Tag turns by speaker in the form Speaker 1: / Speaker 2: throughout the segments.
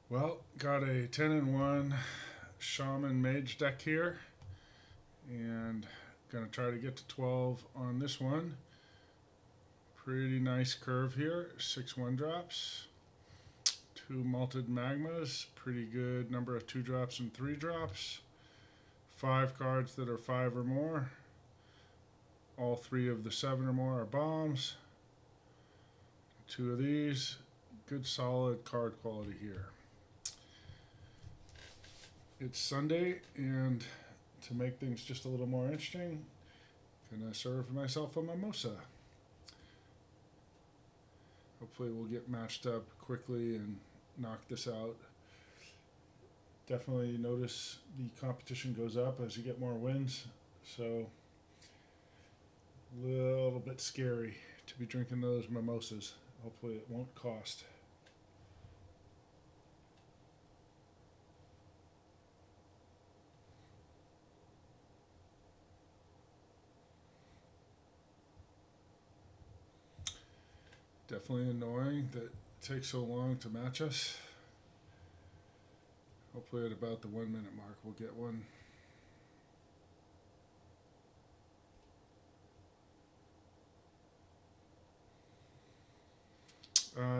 Speaker 1: Well, got a 10 and 1 Shaman Mage deck here, and gonna try to get to 12 on this one. Pretty nice curve here. 6 1 drops, 2 malted magmas, pretty good number of 2 drops and 3 drops, 5 cards that are 5 or more. All 3 of the 7 or more are bombs. 2 of these. Good solid card quality here. It's Sunday, and to make things just a little more interesting, gonna serve myself a mimosa. Hopefully we'll get matched up quickly and knock this out. Definitely notice the competition goes up as you get more wins, so a little bit scary to be drinking those mimosas. Hopefully it won't cost. Definitely annoying that it takes so long to match us. Hopefully at about the 1 minute mark we'll get one.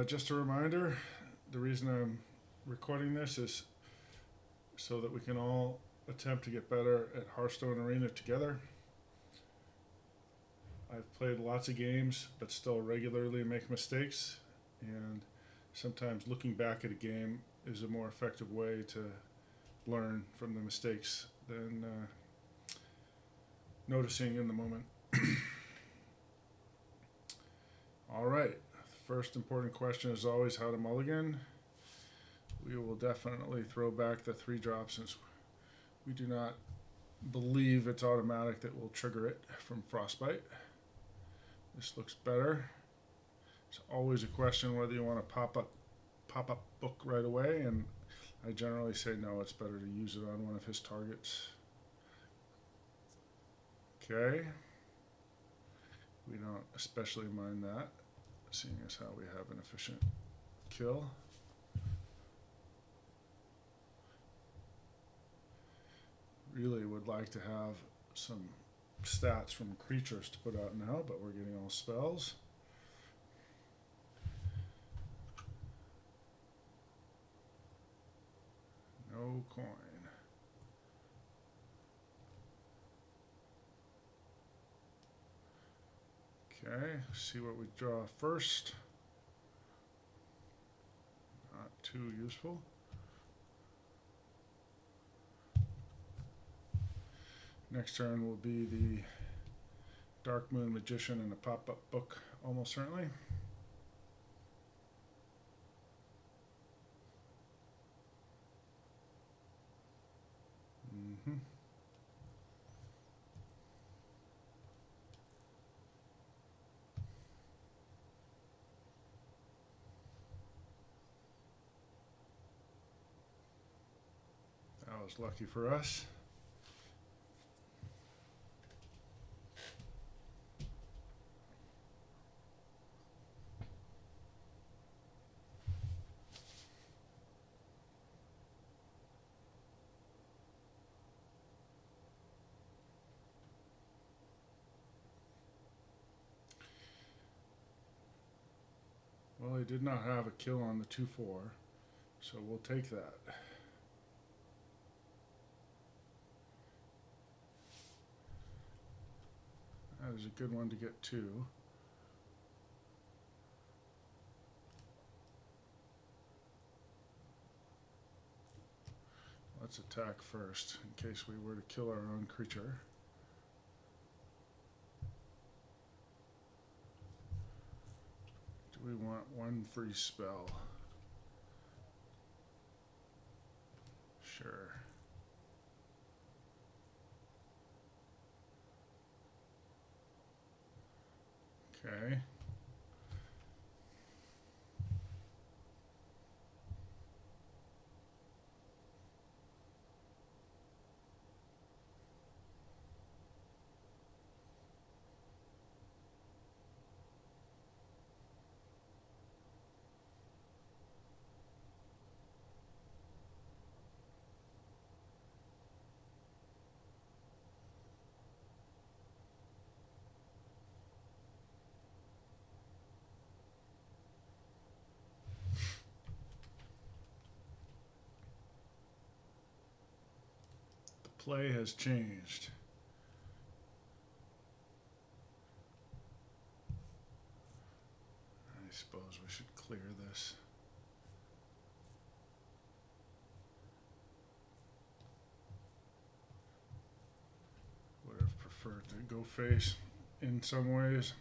Speaker 1: Just a reminder, the reason I'm recording this is so that we can all attempt to get better at Hearthstone Arena together. I've played lots of games, but still regularly make mistakes, and sometimes looking back at a game is a more effective way to learn from the mistakes than noticing in the moment. All right, the first important question is always how to mulligan. We will definitely throw back the 3 drops since we do not believe it's automatic that we'll trigger it from Frostbite. This looks better. It's always a question whether you want to pop up book right away, and I generally say no, it's better to use it on one of his targets. Okay. We don't especially mind that, seeing as how we have an efficient kill. Really would like to have some stats from creatures to put out now, but we're getting all spells. No coin. Okay, see what we draw first. Not too useful. Next turn will be the Dark Moon Magician and a pop-up book, almost certainly. That was lucky for us. Well, he did not have a kill on the 2/4, so we'll take that. That is a good one to get 2. Let's attack first, in case we were to kill our own creature. Do we want 1 free spell? Sure. Okay. play has changed. I suppose we should clear this. Would have preferred to go face in some ways.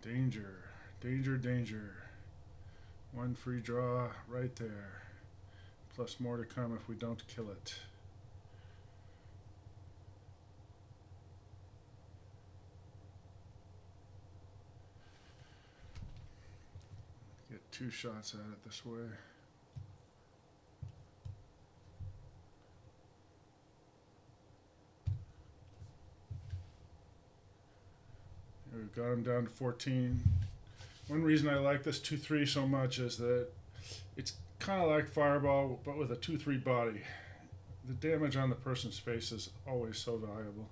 Speaker 1: Danger, danger, danger. One free draw right there. Plus more to come if we don't kill it. Get 2 shots at it this way. We've got him down to 14. One reason I like this 2-3 so much is that it's kind of like Fireball, but with a 2-3 body. The damage on the person's face is always so valuable.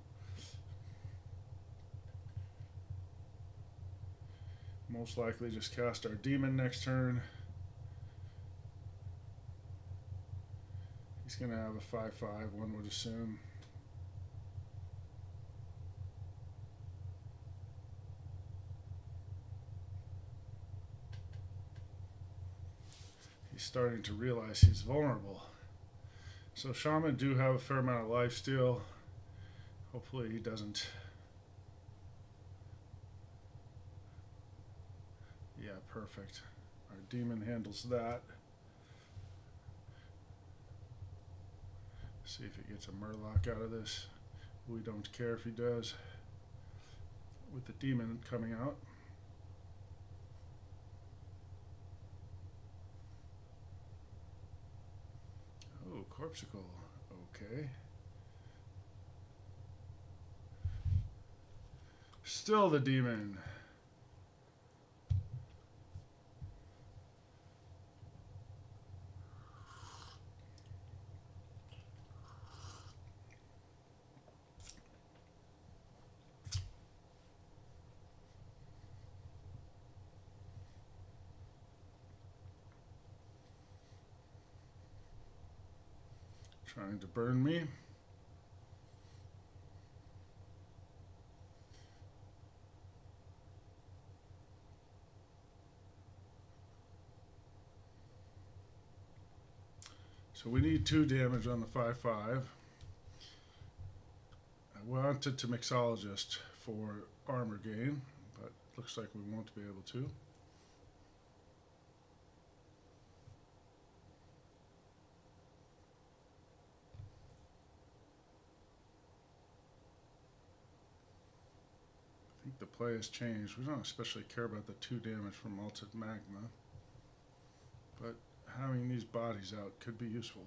Speaker 1: Most likely just cast our demon next turn. He's going to have a 5-5, one would assume. He's starting to realize he's vulnerable. So Shaman do have a fair amount of life still. Hopefully he doesn't. Yeah, perfect. Our demon handles that. See if he gets a Murloc out of this. We don't care if he does. With the demon coming out. Oh, Corpsicle. Okay. Still the demon. Trying to burn me. So we need 2 damage on the 5-5. I wanted to Mixologist for armor gain, but looks like we won't be able to. I think the play has changed. We don't especially care about the 2 damage from Malted Magma, but having these bodies out could be useful.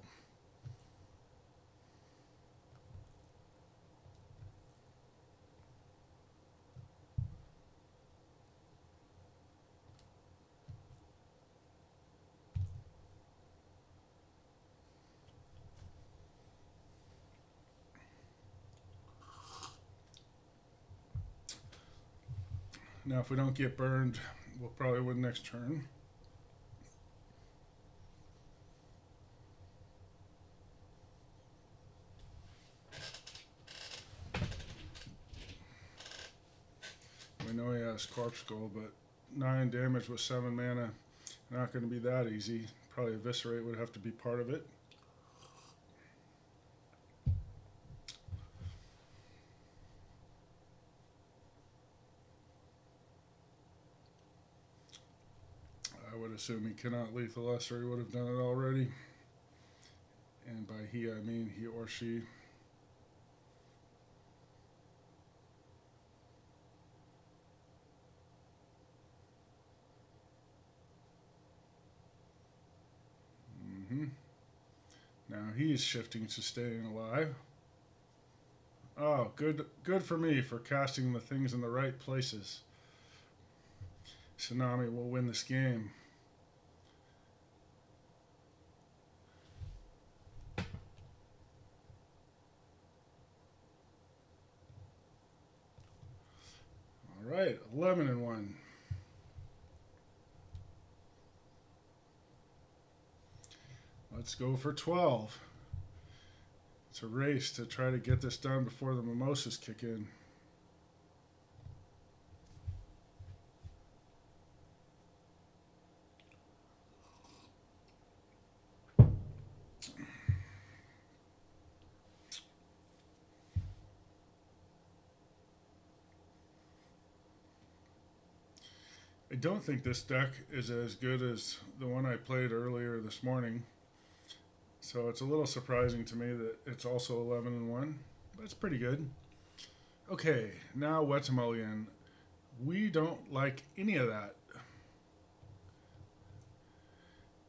Speaker 1: Now if we don't get burned, we'll probably win next turn. We know he has Corpse Skull, but 9 damage with 7 mana, not going to be that easy. Probably Eviscerate would have to be part of it. I would assume he cannot lethal us, or he would have done it already. And by he, I mean he or she. Now he's shifting to staying alive. Oh, good for me for casting the things in the right places. Tsunami will win this game. right, 11-1. Let's go for 12. It's a race to try to get this done before the mimosas kick in. I don't think this deck is as good as the one I played earlier this morning. So it's a little surprising to me that it's also 11-1. That's pretty good. Okay, now Wet'sumoleon. We don't like any of that.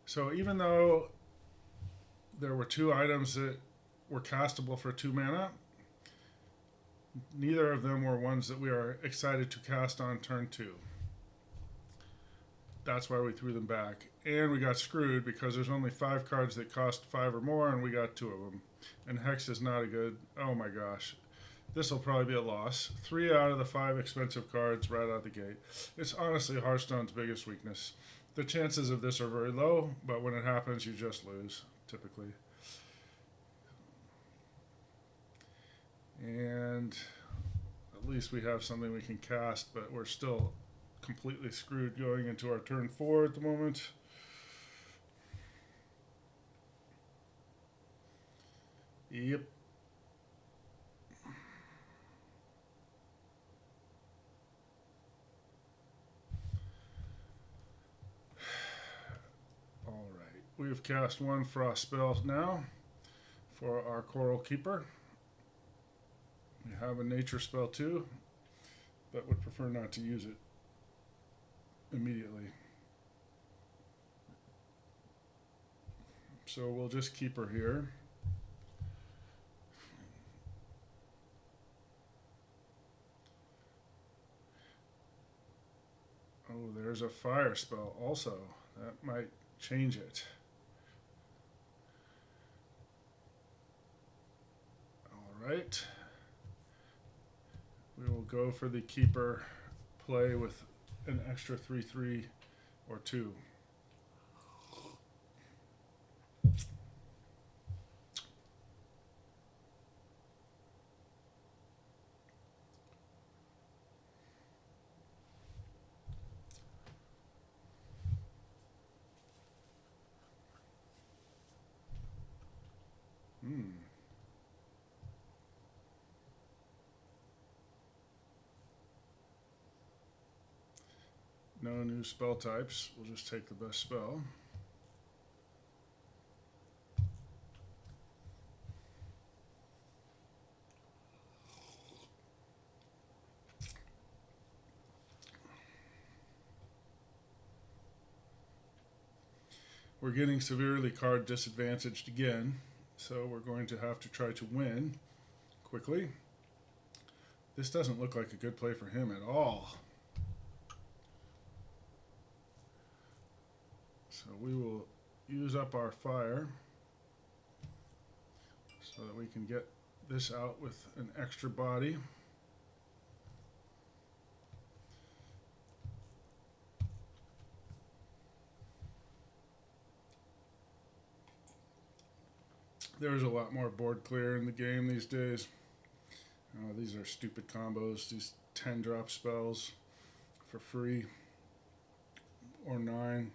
Speaker 1: So even though there were 2 items that were castable for 2 mana, neither of them were ones that we are excited to cast on turn 2. That's why we threw them back. And we got screwed because there's only 5 cards that cost 5 or more, and we got 2 of them. And Hex is not a good... Oh my gosh. This will probably be a loss. 3 out of the 5 expensive cards right out the gate. It's honestly Hearthstone's biggest weakness. The chances of this are very low, but when it happens, you just lose, typically. And at least we have something we can cast, but we're still completely screwed going into our turn 4 at the moment. Yep. All right. We have cast 1 frost spell now for our Coral Keeper. We have a nature spell too, but would prefer not to use it immediately. So we'll just keep her here. Oh, there's a fire spell also. That might change it. All right. We will go for the keeper play with an extra 3/3 or 2. No new spell types. We'll just take the best spell. We're getting severely card disadvantaged again, so we're going to have to try to win quickly. This doesn't look like a good play for him at all. So we will use up our fire so that we can get this out with an extra body. There's a lot more board clear in the game these days. These are stupid combos. These 10-drop spells for free or 9.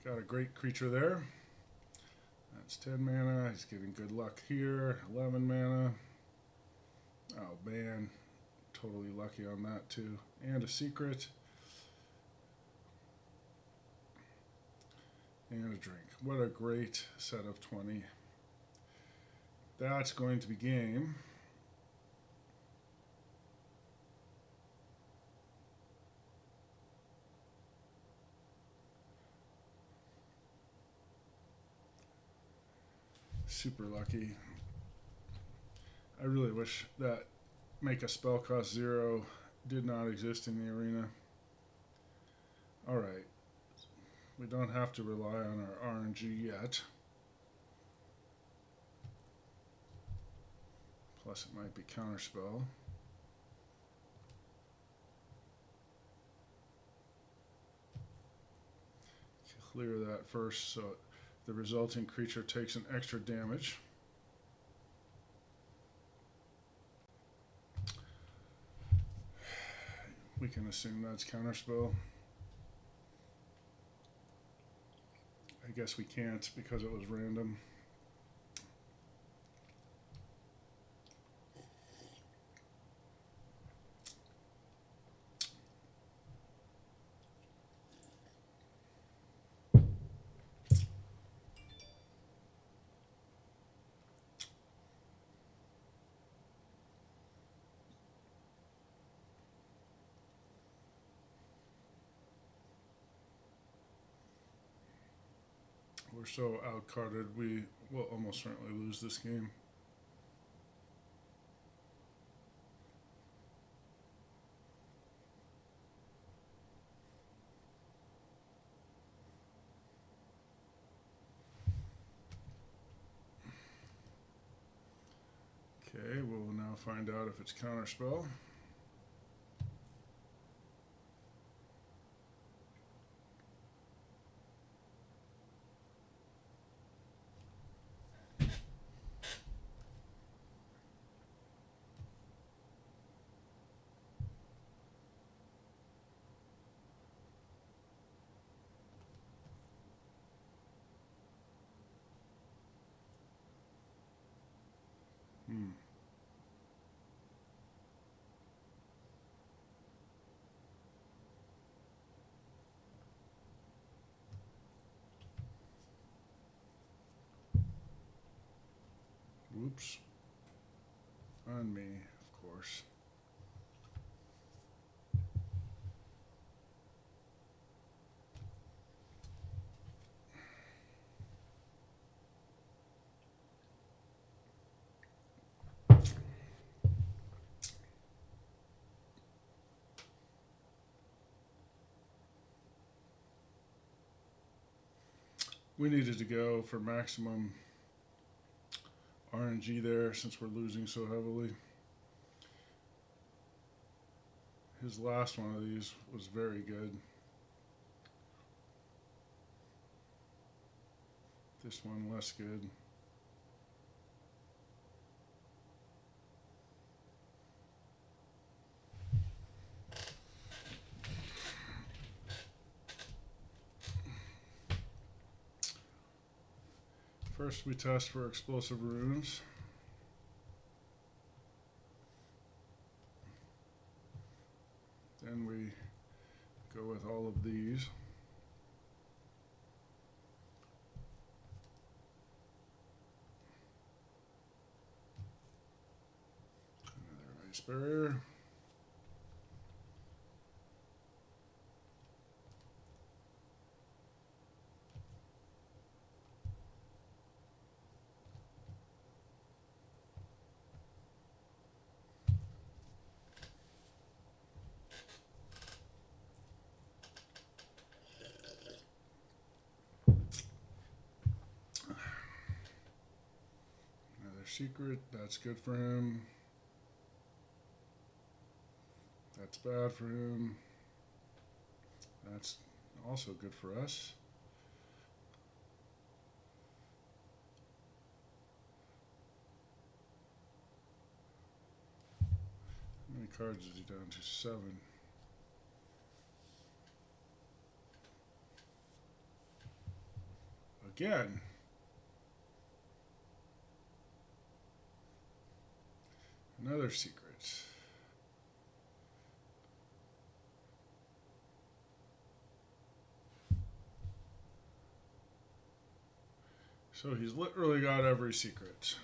Speaker 1: Got a great creature there. That's 10 mana. He's getting good luck here. 11 mana. Oh man, totally lucky on that too. And a secret. And a drink. What a great set of 20. That's going to be game. Super lucky. I really wish that make a spell cost 0 did not exist in the arena. Alright. We don't have to rely on our RNG yet. Plus it might be counterspell. Clear that first so the resulting creature takes an extra damage. We can assume that's counterspell. I guess we can't because it was random. We're so outcarded, we will almost certainly lose this game. Okay, we'll now find out if it's counterspell. Whoops. On me, of course. We needed to go for maximum RNG there since we're losing so heavily. His last one of these was very good. This one less good. First we test for explosive runes. Then we go with all of these. Another ice barrier. Secret, that's good for him. That's bad for him. That's also good for us. How many cards is he down to? 7. Again. Another secret. So he's literally got every secret.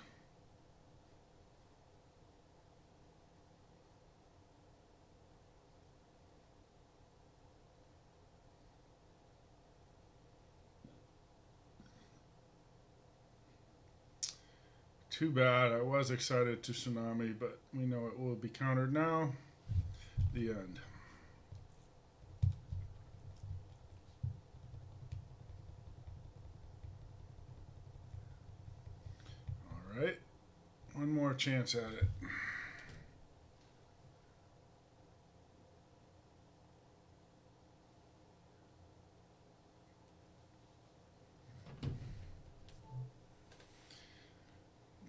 Speaker 1: Too bad. I was excited to Tsunami, but we know it will be countered now. The end. All right. One more chance at it.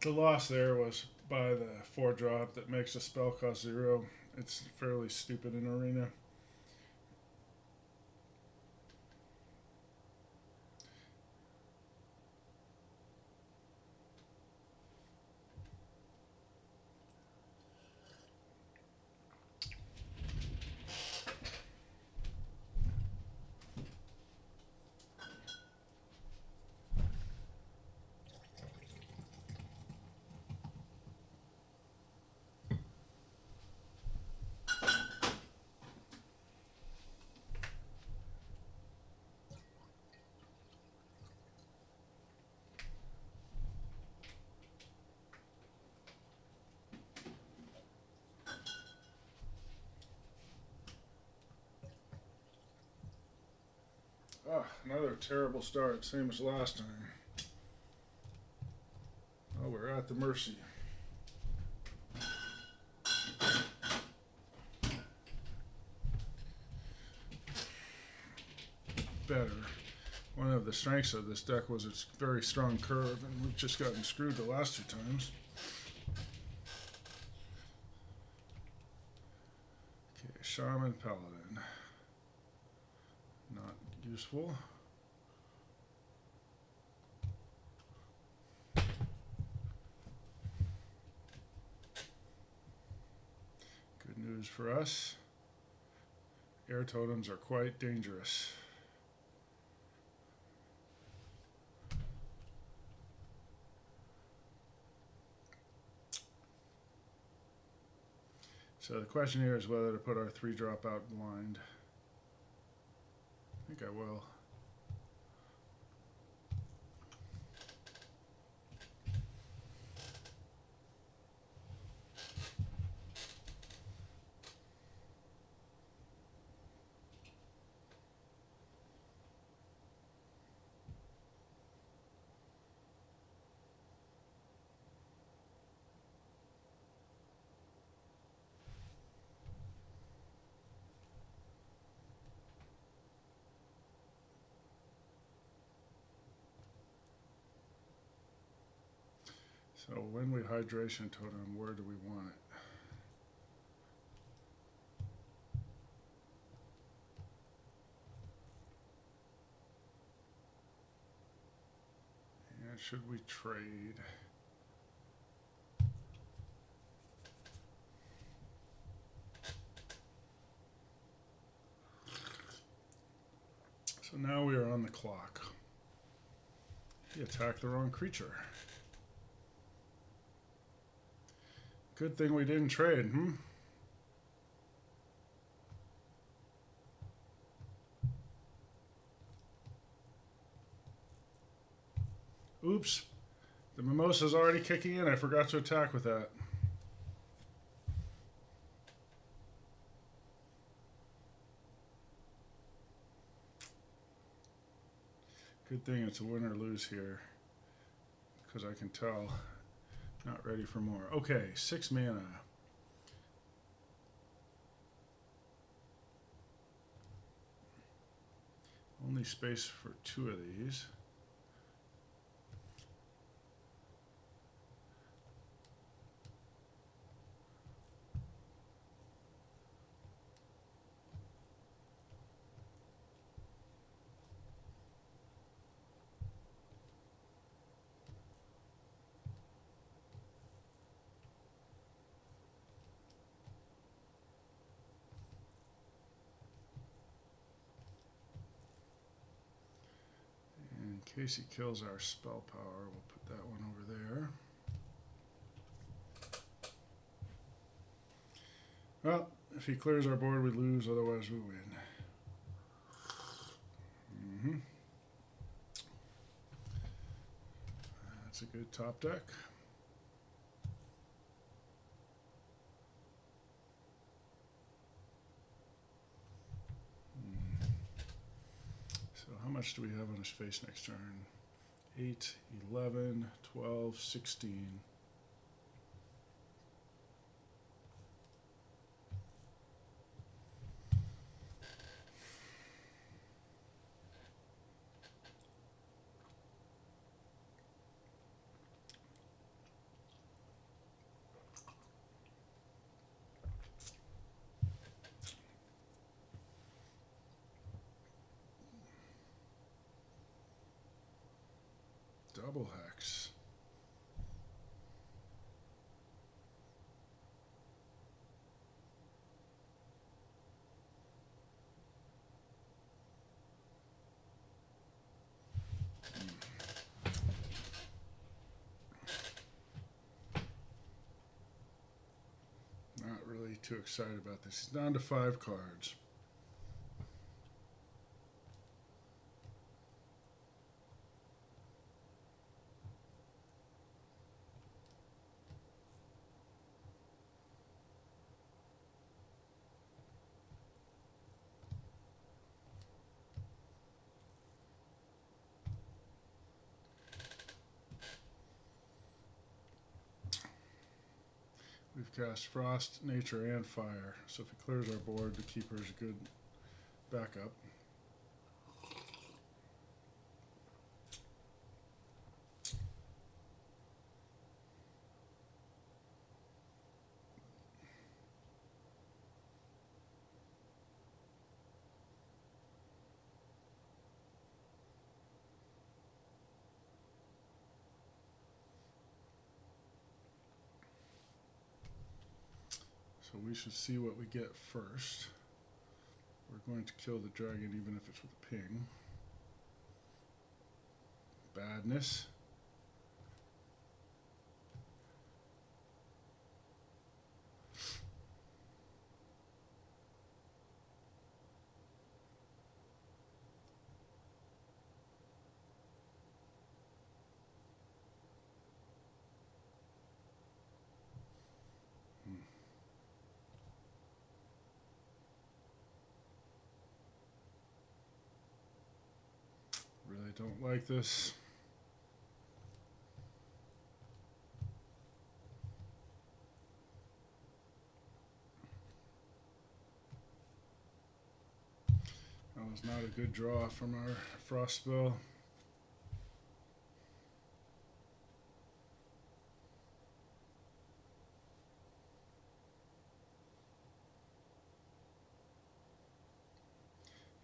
Speaker 1: The loss there was by the 4-drop that makes a spell cost 0. It's fairly stupid in Arena. Oh, another terrible start, same as last time. Oh, we're at the mercy. Better. One of the strengths of this deck was its very strong curve, and we've just gotten screwed the last 2 times. Okay, Shaman Paladin. Not useful. Good news for us. Air totems are quite dangerous. So the question here is whether to put our 3-drop out blind. I think I will. So when we hydration totem, where do we want it? And should we trade? So now we are on the clock. He attacked the wrong creature. Good thing we didn't trade, Oops. The mimosa's already kicking in. I forgot to attack with that. Good thing it's a win or lose here, because I can tell. Not ready for more. Okay, 6 mana. Only space for 2 of these. In case he kills our spell power, we'll put that one over there. Well, if he clears our board, we lose. Otherwise, we win. That's a good top deck. So how much do we have on his face next turn? 8, 11, 12, 16. double hex. Not really too excited about this. He's down to 5 cards. We've cast Frost, Nature, and Fire, so if he clears our board, the Keeper's a good backup. So we should see what we get first. We're going to kill the dragon even if it's with a ping. Badness. Really don't like this. That was not a good draw from our Frost spell.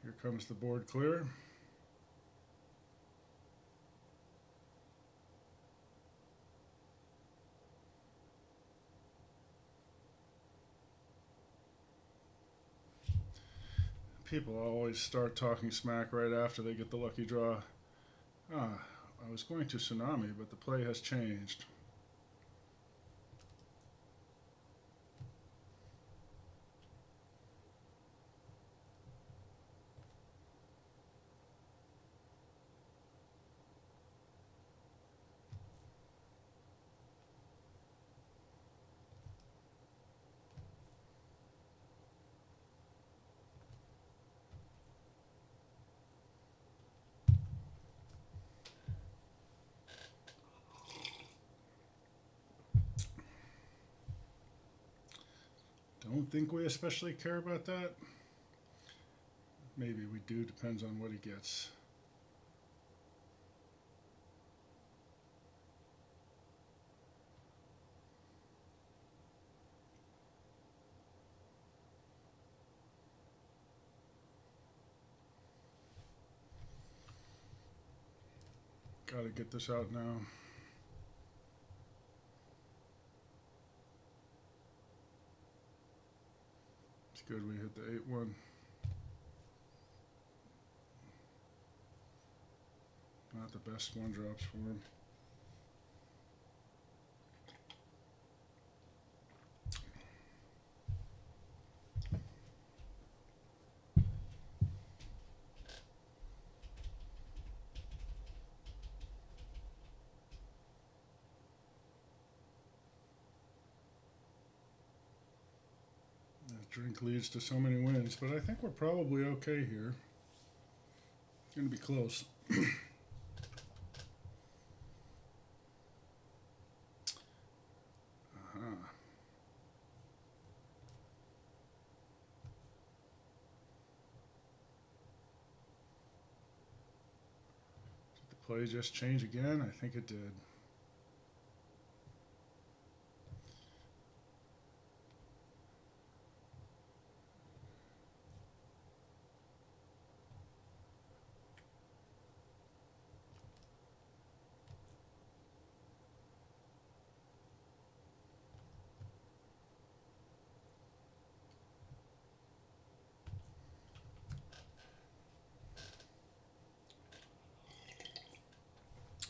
Speaker 1: Here comes the board clear. People always start talking smack right after they get the lucky draw. I was going to Tsunami, but the play has changed. Don't think we especially care about that. Maybe we do, depends on what he gets. Gotta get this out now. It's good we hit the 8-1. Not the best 1-drops for him. Drink leads to so many wins, but I think we're probably okay here. It's going to be close. Did the play just change again? I think it did.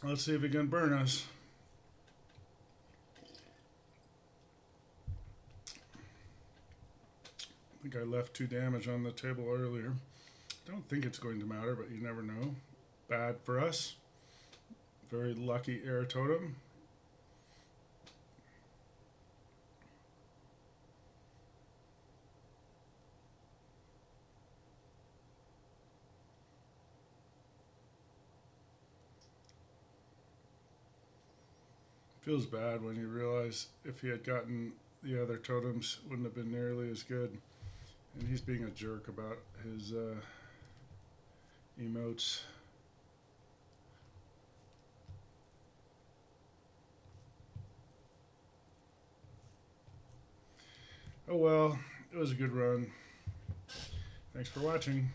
Speaker 1: Let's see if he can burn us. I think I left 2 damage on the table earlier. Don't think it's going to matter, but you never know. Bad for us. Very lucky air totem. Feels bad when you realize if he had gotten the other totems, it wouldn't have been nearly as good. And he's being a jerk about his emotes. Oh well, it was a good run. Thanks for watching.